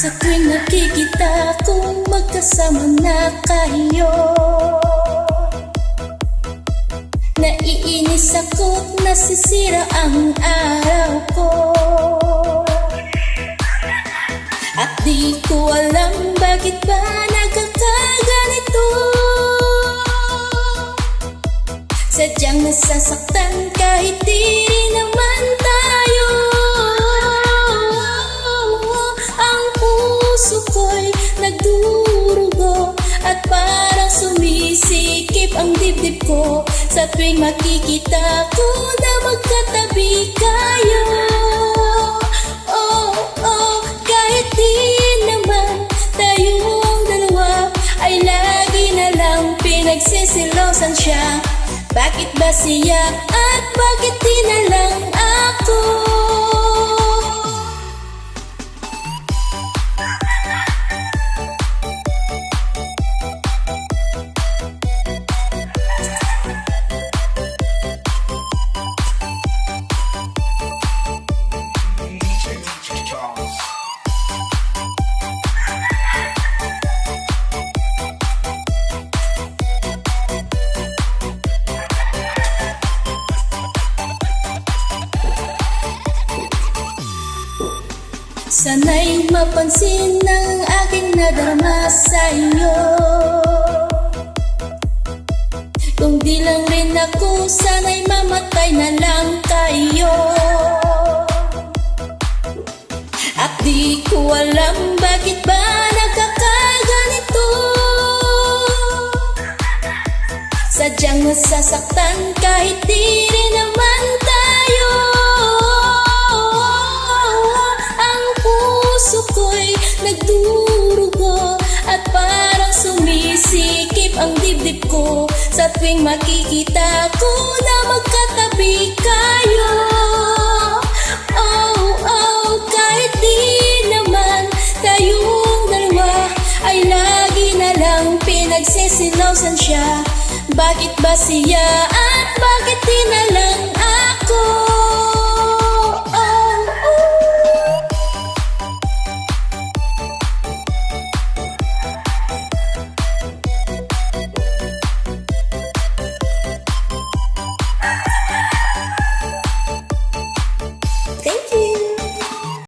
Sa tuwing nakikita kong magkasama na kayo, naiinis ako't nasisira ang araw ko. At di ko alam bakit ba nagkakaganito. Sadyang nasasaktan kahit di rin naman tayo. Ang puso ko'y nagdurugo at parang sumisikip ang dibdib ko sa tuwing makikita ko na magkatabi kayo. Oh, oh, kahit di naman tayong dalawa ay lagi na lang pinagsisilosan siya. Bakit ba siya at bakit di na lang ako? Sana'y mapansin ng aking nadarama sa iyo. Kung di lang rin ako, sana'y mamatay na lang kayo. At di ko alam bakit ba nagkakaganito. Sadyang nasasaktan kahit di rin naman tayo. Puso ko'y nagdurugo at parang sumisikip ang dibdib ko sa tuwing makikita ko na magkatabi kayo. Oh, oh, kahit di naman tayong dalawa ay lagi na lang pinagsisilosan siya. Bakit ba siya at bakit di na lang ako?